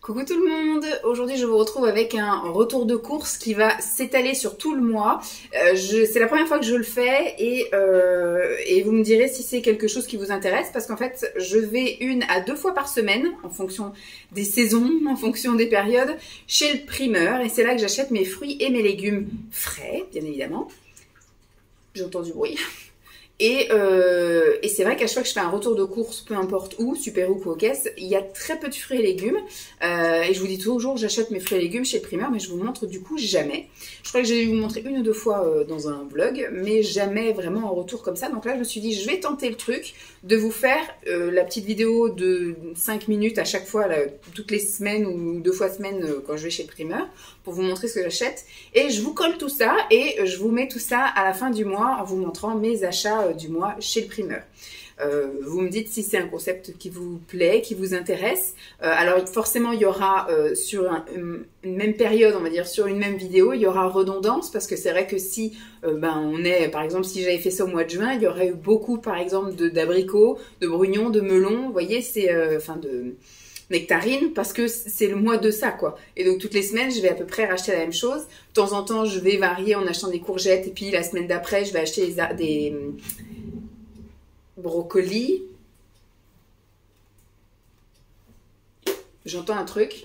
Coucou tout le monde, aujourd'hui je vous retrouve avec un retour de course qui va s'étaler sur tout le mois. C'est la première fois que je le fais et vous me direz si c'est quelque chose qui vous intéresse parce qu'en fait je vais 1 à 2 fois par semaine en fonction des saisons, en fonction des périodes, chez le primeur et c'est là que j'achète mes fruits et mes légumes frais, bien évidemment. J'entends du bruit. Et c'est vrai qu'à chaque fois que je fais un retour de course, peu importe où, Super ou aux caisses, il y a très peu de fruits et légumes. Et je vous dis toujours, j'achète mes fruits et légumes chez le primeur, mais je vous montre du coup jamais. Je crois que j'ai dû vous montrer 1 ou 2 fois dans un vlog, mais jamais vraiment en retour comme ça. Donc là, je me suis dit, je vais tenter le truc de vous faire la petite vidéo de 5 minutes à chaque fois, là, toutes les semaines ou 2 fois semaine quand je vais chez le primeur, pour vous montrer ce que j'achète. Et je vous colle tout ça et je vous mets tout ça à la fin du mois en vous montrant mes achats du mois chez le primeur. Vous me dites si c'est un concept qui vous plaît, qui vous intéresse. Alors forcément il y aura sur une même période, on va dire sur une même vidéo, il y aura redondance parce que c'est vrai que si on est, par exemple si j'avais fait ça au mois de juin, il y aurait eu beaucoup par exemple d'abricots, de brugnons, de melons, vous voyez, c'est de nectarines parce que c'est le mois de ça quoi. Et donc toutes les semaines je vais à peu près racheter la même chose. De temps en temps je vais varier en achetant des courgettes et puis la semaine d'après je vais acheter des brocolis. J'entends un truc.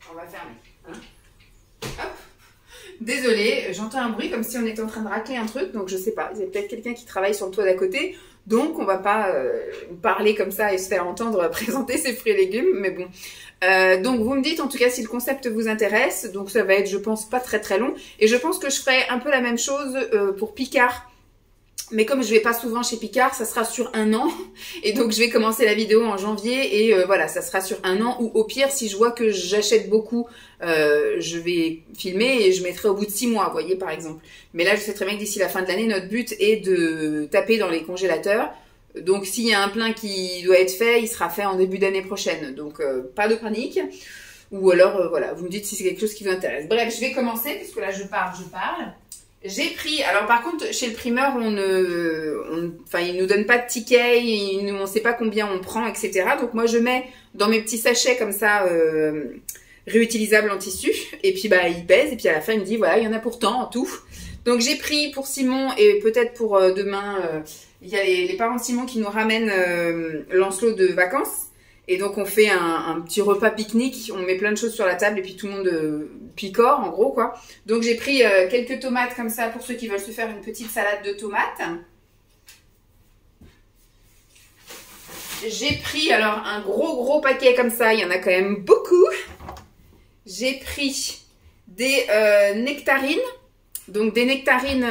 On va fermer. Hein. Hop. Désolée, j'entends un bruit comme si on était en train de racler un truc, donc je sais pas. Il y a peut-être quelqu'un qui travaille sur le toit d'à côté, donc on va pas parler comme ça et se faire entendre présenter ses fruits et légumes, mais bon. Donc vous me dites en tout cas si le concept vous intéresse, donc ça va être je pense pas très très long, et je pense que je ferai un peu la même chose pour Picard. Mais comme je vais pas souvent chez Picard, ça sera sur 1 an. Et donc, je vais commencer la vidéo en janvier. Et voilà, ça sera sur 1 an. Ou au pire, si je vois que j'achète beaucoup, je vais filmer et je mettrai au bout de 6 mois, vous voyez, par exemple. Mais là, je sais très bien que d'ici la fin de l'année, notre but est de taper dans les congélateurs. Donc, s'il y a un plein qui doit être fait, il sera fait en début d'année prochaine. Donc, pas de panique. Ou alors, voilà, vous me dites si c'est quelque chose qui vous intéresse. Bref, je vais commencer, parce que là, je parle. J'ai pris, alors par contre chez le primeur il nous donne pas de ticket, on sait pas combien on prend, etc. Donc moi je mets dans mes petits sachets comme ça réutilisables en tissu et puis il pèse et puis à la fin il me dit voilà il y en a pour tant en tout. Donc j'ai pris pour Simon et peut-être pour demain, il y a les parents de Simon qui nous ramènent Lancelot de vacances. Et donc on fait un petit repas pique-nique, on met plein de choses sur la table et puis tout le monde picore en gros quoi. Donc j'ai pris quelques tomates comme ça pour ceux qui veulent se faire une petite salade de tomates. J'ai pris alors un gros paquet comme ça, il y en a quand même beaucoup. J'ai pris des nectarines. Donc des nectarines,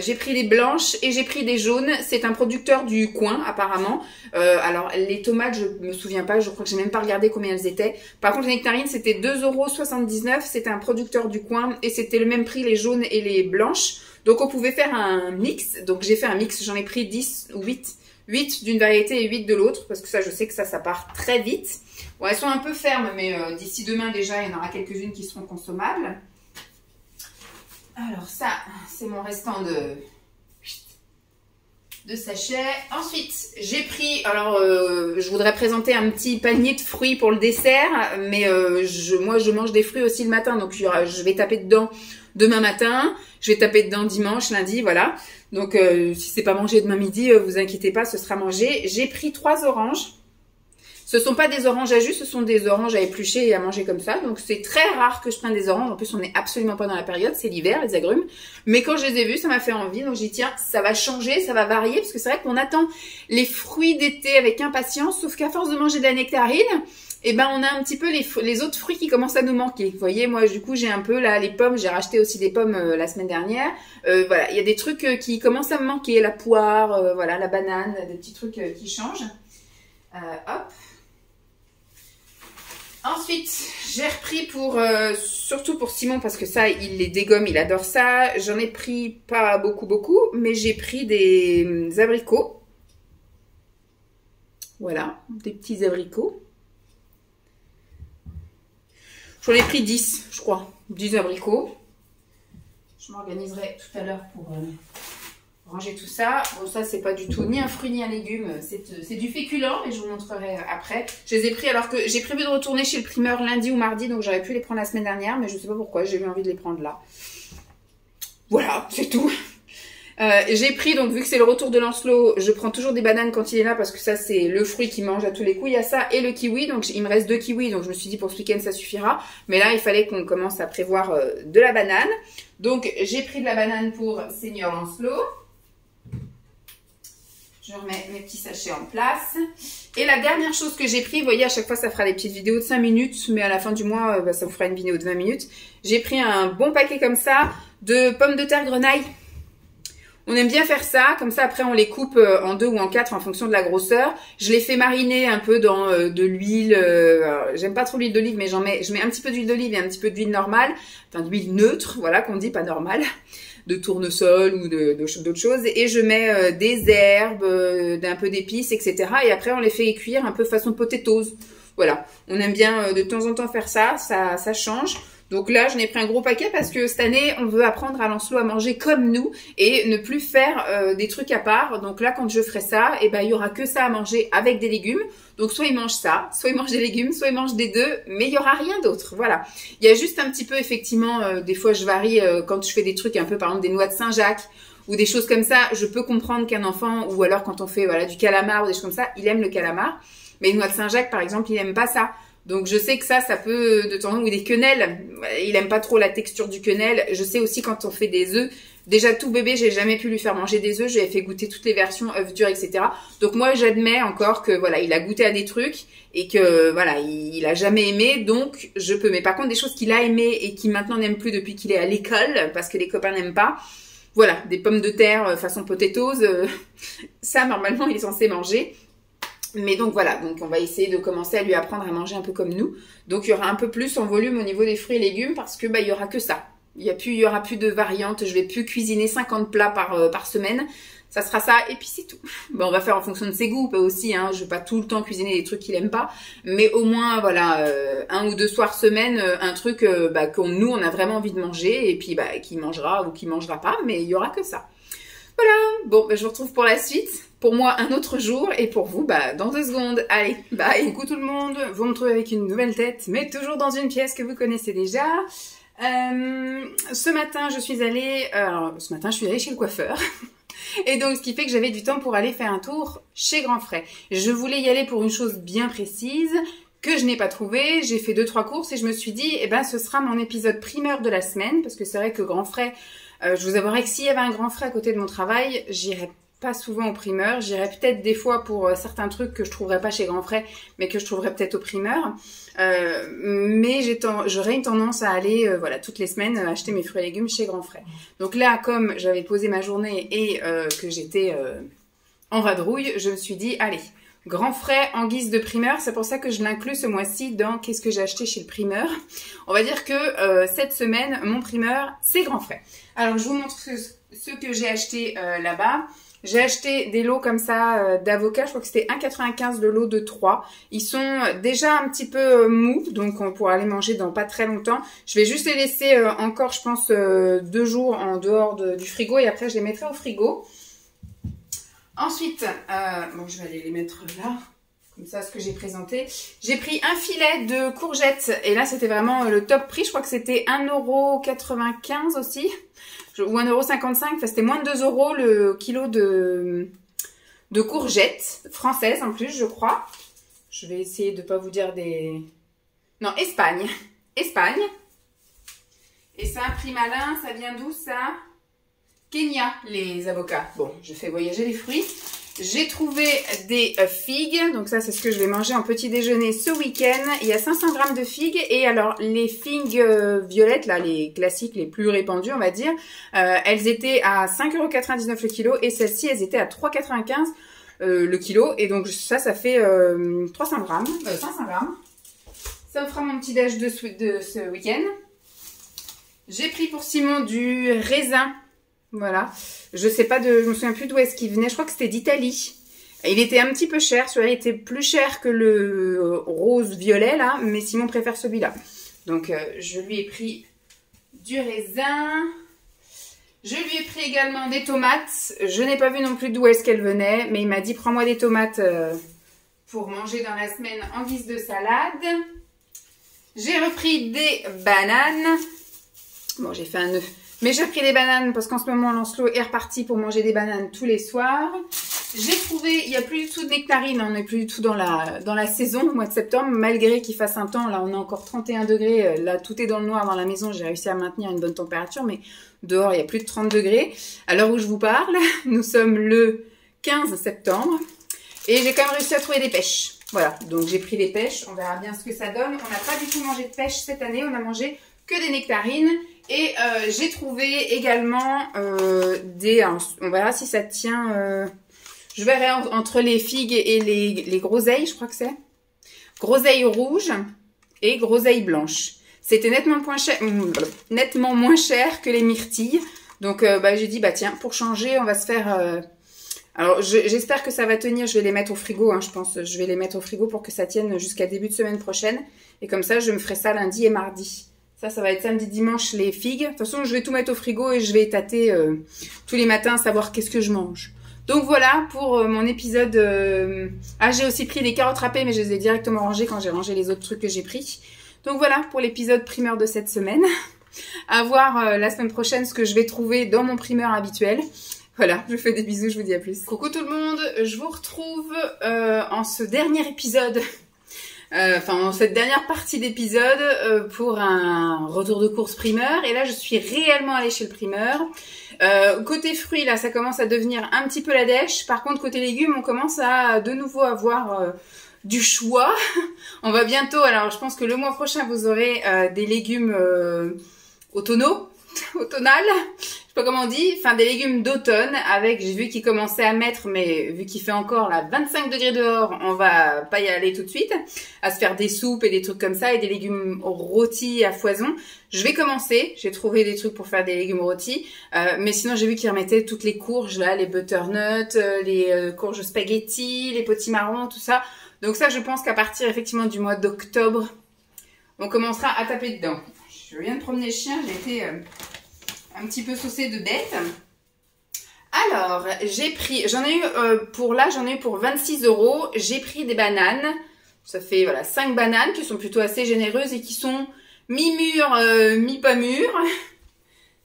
j'ai pris des blanches et j'ai pris des jaunes. C'est un producteur du coin apparemment. Alors les tomates, je me souviens pas, je crois que j'ai même pas regardé combien elles étaient. Par contre les nectarines c'était 2,79 €. C'était un producteur du coin et c'était le même prix les jaunes et les blanches. Donc on pouvait faire un mix. Donc j'ai fait un mix, j'en ai pris 10 ou 8. 8 d'une variété et 8 de l'autre parce que ça je sais que ça part très vite. Bon elles sont un peu fermes mais d'ici demain déjà il y en aura quelques-unes qui seront consommables. Alors ça, c'est mon restant de sachets. Ensuite, j'ai pris, alors je voudrais présenter un petit panier de fruits pour le dessert, mais moi je mange des fruits aussi le matin, donc je vais taper dedans demain matin, je vais taper dedans dimanche, lundi, voilà. Donc si c'est pas mangé demain midi, vous inquiétez pas, ce sera mangé. J'ai pris 3 oranges. Ce sont pas des oranges à jus, ce sont des oranges à éplucher et à manger comme ça. Donc c'est très rare que je prenne des oranges. En plus, on n'est absolument pas dans la période, c'est l'hiver, les agrumes. Mais quand je les ai vus, ça m'a fait envie. Donc j'ai dit tiens, ça va changer, ça va varier. Parce que c'est vrai qu'on attend les fruits d'été avec impatience. Sauf qu'à force de manger de la nectarine, on a un petit peu les autres fruits qui commencent à nous manquer. Vous voyez, moi du coup j'ai un peu là les pommes. J'ai racheté aussi des pommes la semaine dernière. Voilà, il y a des trucs qui commencent à me manquer. La poire, voilà, la banane, des petits trucs qui changent. Hop. Ensuite, j'ai repris surtout pour Simon parce que ça, il les dégomme, il adore ça. J'en ai pris pas beaucoup, mais j'ai pris des abricots. Voilà, des petits abricots. J'en ai pris 10, je crois, 10 abricots. Je m'organiserai tout à l'heure pour ranger tout ça. Bon, ça, c'est pas du tout ni un fruit ni un légume. C'est du féculent et je vous montrerai après. Je les ai pris alors que j'ai prévu de retourner chez le primeur lundi ou mardi. Donc, j'aurais pu les prendre la semaine dernière. Mais je sais pas pourquoi. J'ai eu envie de les prendre là. Voilà, c'est tout. J'ai pris, donc vu que c'est le retour de Lancelot, je prends toujours des bananes quand il est là parce que ça c'est le fruit qu'il mange à tous les coups. Il y a ça et le kiwi, donc il me reste 2 kiwis, donc je me suis dit pour ce week-end ça suffira. Mais là il fallait qu'on commence à prévoir de la banane. Donc j'ai pris de la banane pour Seigneur Lancelot. Je remets mes petits sachets en place. Et la dernière chose que j'ai pris, vous voyez à chaque fois ça fera des petites vidéos de 5 minutes, mais à la fin du mois ça vous fera une vidéo de 20 minutes. J'ai pris un bon paquet comme ça de pommes de terre grenaille. On aime bien faire ça, comme ça après on les coupe en 2 ou en 4 en fonction de la grosseur. Je les fais mariner un peu dans de l'huile, j'aime pas trop l'huile d'olive mais je mets un petit peu d'huile d'olive et un petit peu d'huile normale, enfin d'huile neutre, voilà qu'on dit, pas normale, de tournesol ou d'autres choses. Et je mets des herbes, un peu d'épices, etc. Et après on les fait cuire un peu façon potatoes. Voilà, on aime bien de temps en temps faire ça, ça change. Donc là, je n'ai pris un gros paquet parce que cette année, on veut apprendre à Lancelot à manger comme nous et ne plus faire des trucs à part. Donc là, quand je ferai ça, eh ben, il y aura que ça à manger avec des légumes. Donc soit il mange ça, soit il mange des légumes, soit il mange des deux, mais il y aura rien d'autre. Voilà. Il y a juste un petit peu, effectivement, des fois je varie quand je fais des trucs un peu, par exemple, des noix de Saint-Jacques ou des choses comme ça. Je peux comprendre qu'un enfant, ou alors quand on fait voilà du calamar ou des choses comme ça, il aime le calamar. Mais une noix de Saint-Jacques, par exemple, il aime pas ça. Donc je sais que ça peut de temps en temps, ou des quenelles, il aime pas trop la texture du quenelle. Je sais aussi quand on fait des œufs, déjà tout bébé, j'ai jamais pu lui faire manger des œufs, j'ai fait goûter toutes les versions, œufs durs, etc. Donc moi j'admets encore que voilà, il a goûté à des trucs et que voilà, il a jamais aimé, donc je peux. Mais par contre des choses qu'il a aimé et qui maintenant n'aime plus depuis qu'il est à l'école, parce que les copains n'aiment pas, voilà, des pommes de terre façon potatoes, ça normalement il est censé manger. Mais donc voilà, donc on va essayer de commencer à lui apprendre à manger un peu comme nous. Donc il y aura un peu plus en volume au niveau des fruits et légumes parce que il y aura que ça. Il y aura plus de variantes, je vais plus cuisiner 50 plats par semaine. Ça sera ça et puis c'est tout. Bon, on va faire en fonction de ses goûts aussi, hein. Je vais pas tout le temps cuisiner des trucs qu'il aime pas, mais au moins voilà, 1 ou 2 soirs semaine, un truc que nous on a vraiment envie de manger et puis qu'il mangera ou qu'il mangera pas, mais il y aura que ça. Voilà, bon, je vous retrouve pour la suite. Pour moi, un autre jour, et pour vous, dans 2 secondes. Allez, bye. Coucou tout le monde, vous me retrouvez avec une nouvelle tête, mais toujours dans une pièce que vous connaissez déjà. Ce matin, je suis allée chez le coiffeur. Et donc, ce qui fait que j'avais du temps pour aller faire un tour chez Grand Frais. Je voulais y aller pour une chose bien précise, que je n'ai pas trouvé. J'ai fait 2-3 courses et je me suis dit, ce sera mon épisode primeur de la semaine, parce que c'est vrai que Grand Frais, je vous avouerai que s'il y avait un Grand Frais à côté de mon travail, j'irais pas souvent au primeur. J'irais peut-être des fois pour certains trucs que je trouverais pas chez Grand Frais, mais que je trouverais peut-être au primeur. Mais j'aurais une tendance à aller toutes les semaines acheter mes fruits et légumes chez Grand Frais. Donc là, comme j'avais posé ma journée et que j'étais en vadrouille, je me suis dit, allez, Grand Frais en guise de primeur. C'est pour ça que je l'inclus ce mois-ci dans qu'est-ce que j'ai acheté chez le primeur. On va dire que cette semaine, mon primeur, c'est Grand Frais. Alors, je vous montre ce que j'ai acheté là-bas. J'ai acheté des lots comme ça d'avocats. Je crois que c'était 1,95 le lot de 3. Ils sont déjà un petit peu mous, donc on pourra les manger dans pas très longtemps. Je vais juste les laisser encore, je pense, 2 jours en dehors du frigo et après je les mettrai au frigo. Ensuite, je vais aller les mettre là, comme ça, ce que j'ai présenté. J'ai pris un filet de courgettes et là, c'était vraiment le top prix. Je crois que c'était 1,95 € aussi, ou 1,55 €. Enfin, c'était moins de 2 € le kilo de courgettes françaises en plus, je crois. Je vais essayer de ne pas vous dire des... Non, Espagne. Espagne. Et ça, prix malin, ça vient d'où ça ? Kenya, les avocats. Bon, je fais voyager les fruits. J'ai trouvé des figues. Donc ça, c'est ce que je vais manger en petit déjeuner ce week-end. Il y a 500 g de figues. Et alors, les figues violettes, là, les classiques, les plus répandues, on va dire, elles étaient à 5,99 € le kilo. Et celles-ci, elles étaient à 3,95 € le kilo. Et donc, ça fait 500 g. Ça me fera mon petit déj de ce week-end. J'ai pris pour Simon du raisin. Voilà, je me souviens plus d'où est-ce qu'il venait, je crois que c'était d'Italie. Il était un petit peu cher, celui-là était plus cher que le rose violet là, mais Simon préfère celui-là. Donc je lui ai pris du raisin. Je lui ai pris également des tomates. Je n'ai pas vu non plus d'où est-ce qu'elles venaient, mais il m'a dit prends-moi des tomates pour manger dans la semaine en guise de salade. J'ai repris des bananes. Bon, j'ai fait un nœud. Mais j'ai pris des bananes parce qu'en ce moment, Lancelot est reparti pour manger des bananes tous les soirs. J'ai trouvé, il n'y a plus du tout de nectarines, on n'est plus du tout dans la saison au mois de septembre, malgré qu'il fasse un temps, là on a encore 31 degrés, là tout est dans le noir dans la maison, j'ai réussi à maintenir une bonne température, mais dehors il y a plus de 30 degrés. À l'heure où je vous parle, nous sommes le 15 septembre, et j'ai quand même réussi à trouver des pêches. Voilà, donc j'ai pris des pêches, on verra bien ce que ça donne. On n'a pas du tout mangé de pêche cette année, on a mangé que des nectarines. Et j'ai trouvé également on verra si ça tient, je verrai entre les figues et les groseilles, je crois que c'est. Groseilles rouges et groseilles blanches. C'était nettement moins cher que les myrtilles. Donc j'ai dit, tiens, pour changer, on va se faire... Alors j'espère que ça va tenir, je vais les mettre au frigo, hein, je pense. Je vais les mettre au frigo pour que ça tienne jusqu'à début de semaine prochaine. Et comme ça, je me ferai ça lundi et mardi. Ça va être samedi, dimanche, les figues. De toute façon, je vais tout mettre au frigo et je vais tâter tous les matins, savoir qu'est-ce que je mange. Donc voilà pour mon épisode. J'ai aussi pris les carottes râpées, mais je les ai directement rangées quand j'ai rangé les autres trucs que j'ai pris. Donc voilà pour l'épisode primeur de cette semaine. À voir la semaine prochaine ce que je vais trouver dans mon primeur habituel. Voilà, je vous fais des bisous, je vous dis à plus. Coucou tout le monde, je vous retrouve en ce dernier épisode. En cette dernière partie d'épisode pour un retour de course primeur. Et là, je suis réellement allée chez le primeur. Côté fruits, là, ça commence à devenir un petit peu la dèche. Par contre, côté légumes, on commence à de nouveau avoir du choix. On va bientôt, alors je pense que le mois prochain, vous aurez des légumes automnal. Je sais pas comment on dit, des légumes d'automne avec, j'ai vu qu'il commençait à mettre, mais vu qu'il fait encore là 25 degrés dehors, on va pas y aller tout de suite, à se faire des soupes et des trucs comme ça et des légumes rôtis à foison. Je vais commencer, j'ai trouvé des trucs pour faire des légumes rôtis, mais sinon j'ai vu qu'ils remettaient toutes les courges là, les butternuts, les courges spaghetti, les potimarrons, tout ça. Donc ça, je pense qu'à partir effectivement du mois d'octobre, on commencera à taper dedans. Je viens de promener le chien, j'ai été un petit peu saucée de bête. Alors, j'ai pris, j'en ai eu pour 26 €. J'ai pris des bananes. Ça fait, voilà, 5 bananes qui sont plutôt assez généreuses et qui sont mi-mûres, mi-pas mûres.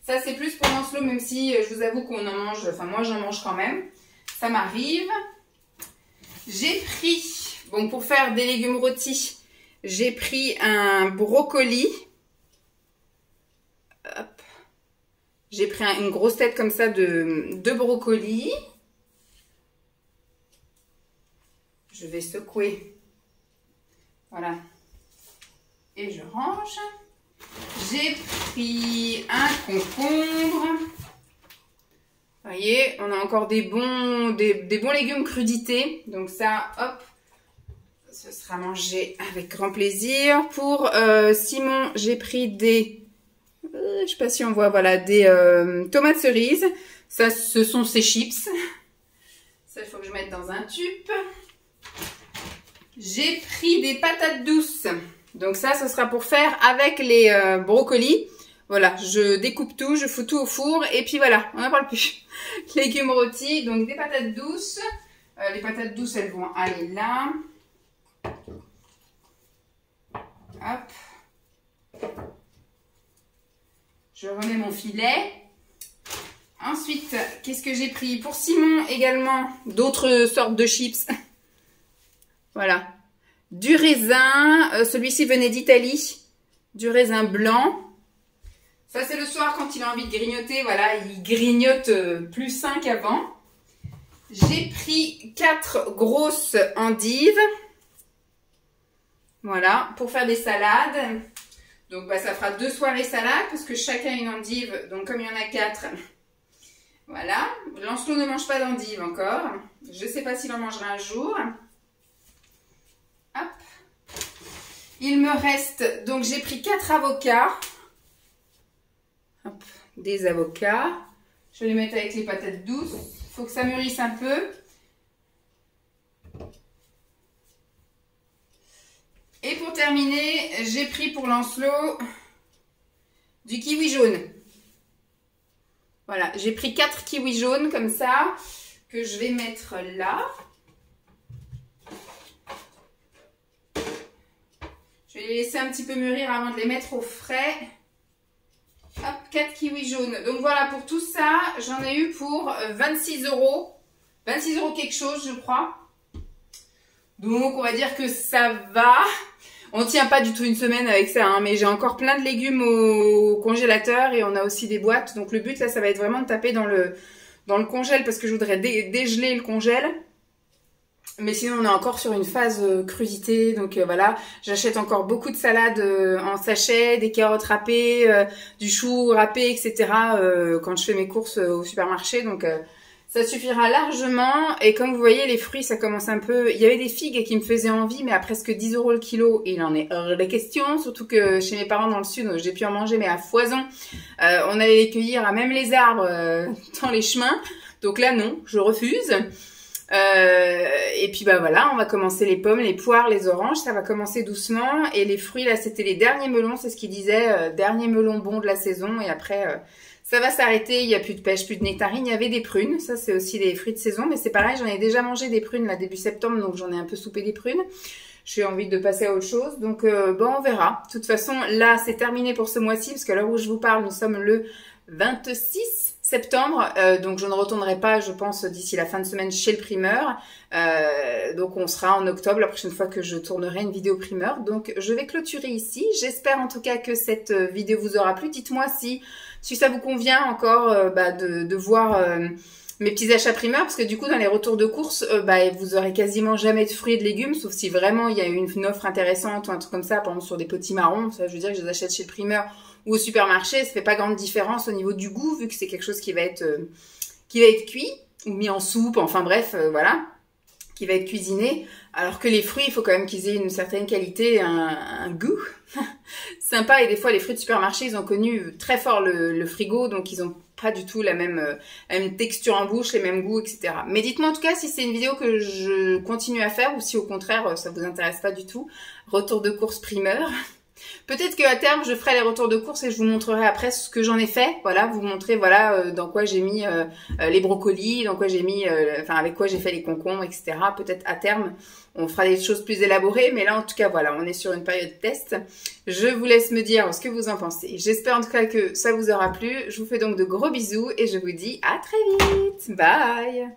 Ça, c'est plus pour Lancelot, même si je vous avoue qu'on en mange, moi j'en mange quand même. Ça m'arrive. J'ai pris, bon, pour faire des légumes rôtis, j'ai pris un brocoli. Hop. J'ai pris une grosse tête comme ça de brocoli. Je vais secouer. Voilà. Et je range. J'ai pris un concombre. Vous voyez, on a encore des bons légumes crudités. Donc ça, hop, ce sera mangé avec grand plaisir. Pour Simon, j'ai pris des... je sais pas si on voit, voilà, des tomates cerises. Ça, ce sont ses chips. Ça, il faut que je mette dans un tube. J'ai pris des patates douces. Donc ça, ce sera pour faire avec les brocolis. Voilà, je découpe tout, je fous tout au four. Et puis voilà, on n'en parle plus. Légumes rôtis, donc des patates douces. Les patates douces, elles vont aller là. Hop. Je remets mon filet. Ensuite, qu'est-ce que j'ai pris? Pour Simon également, d'autres sortes de chips. Voilà. Du raisin. Celui-ci venait d'Italie. Du raisin blanc. Ça, c'est le soir quand il a envie de grignoter. Voilà, il grignote plus sain qu'avant. J'ai pris 4 grosses endives. Voilà, pour faire des salades. Donc, ça fera 2 soirées salades parce que chacun a une endive. Donc, comme il y en a 4, voilà. Lancelot ne mange pas d'endive encore. Je ne sais pas s'il en mangera un jour. Hop. Il me reste, donc j'ai pris 4 avocats. Hop, des avocats. Je vais les mettre avec les patates douces. Il faut que ça mûrisse un peu. Et pour terminer, j'ai pris pour Lancelot du kiwi jaune. Voilà, j'ai pris 4 kiwis jaunes comme ça, que je vais mettre là. Je vais les laisser un petit peu mûrir avant de les mettre au frais. Hop, 4 kiwis jaunes. Donc voilà, pour tout ça, j'en ai eu pour 26 €. 26 € quelque chose, je crois. Donc, on va dire que ça va. On tient pas du tout une semaine avec ça, hein, mais j'ai encore plein de légumes au congélateur et on a aussi des boîtes. Donc, le but, là, ça va être vraiment de taper dans le congèle parce que je voudrais dégeler le congèle. Mais sinon, on est encore sur une phase crudité. Donc, voilà, j'achète encore beaucoup de salades en sachet, des carottes râpées, du chou râpé, etc. Quand je fais mes courses au supermarché. Donc, ça suffira largement. Et comme vous voyez, les fruits, ça commence un peu... Il y avait des figues qui me faisaient envie, mais à presque 10 € le kilo, il en est hors de question. Surtout que chez mes parents dans le sud, j'ai pu en manger, mais à foison. On allait les cueillir à même les arbres dans les chemins. Donc là, non, je refuse. Et puis bah voilà, on va commencer les pommes, les poires, les oranges, ça va commencer doucement. Et les fruits, là, c'était les derniers melons, c'est ce qu'ils disaient, dernier melon bon de la saison. Et après... ça va s'arrêter, il n'y a plus de pêche, plus de nectarines. Il y avait des prunes, ça c'est aussi des fruits de saison. Mais c'est pareil, j'en ai déjà mangé des prunes là début septembre, donc j'en ai un peu soupé des prunes. J'ai envie de passer à autre chose, donc bon on verra. De toute façon, là c'est terminé pour ce mois-ci, parce qu'à l'heure où je vous parle, nous sommes le 26 septembre. Donc je ne retournerai pas, je pense, d'ici la fin de semaine chez le primeur. Donc on sera en octobre, la prochaine fois que je tournerai une vidéo primeur. Donc je vais clôturer ici. J'espère en tout cas que cette vidéo vous aura plu. Dites-moi si ça vous convient encore de voir mes petits achats primeurs, parce que du coup dans les retours de courses, vous aurez quasiment jamais de fruits et de légumes, sauf si vraiment il y a une offre intéressante ou un truc comme ça, par exemple sur des petits marrons. Ça, je veux dire que je les achète chez le primeur ou au supermarché, ça fait pas grande différence au niveau du goût, vu que c'est quelque chose qui va être cuit ou mis en soupe, enfin bref, voilà, qui va être cuisiné. Alors que les fruits, il faut quand même qu'ils aient une certaine qualité, un goût sympa. Et des fois, les fruits de supermarché, ils ont connu très fort le frigo, donc ils ont pas du tout la même texture en bouche, les mêmes goûts, etc. Mais dites-moi en tout cas si c'est une vidéo que je continue à faire ou si au contraire, ça vous intéresse pas du tout. Retour de course primeur. Peut-être qu'à terme, je ferai les retours de course et je vous montrerai après ce que j'en ai fait. Voilà, vous montrer voilà dans quoi j'ai mis les brocolis, dans quoi j'ai mis, avec quoi j'ai fait les concombres, etc. Peut-être à terme, on fera des choses plus élaborées. Mais là, en tout cas, voilà, on est sur une période test. Je vous laisse me dire ce que vous en pensez. J'espère en tout cas que ça vous aura plu. Je vous fais donc de gros bisous et je vous dis à très vite. Bye!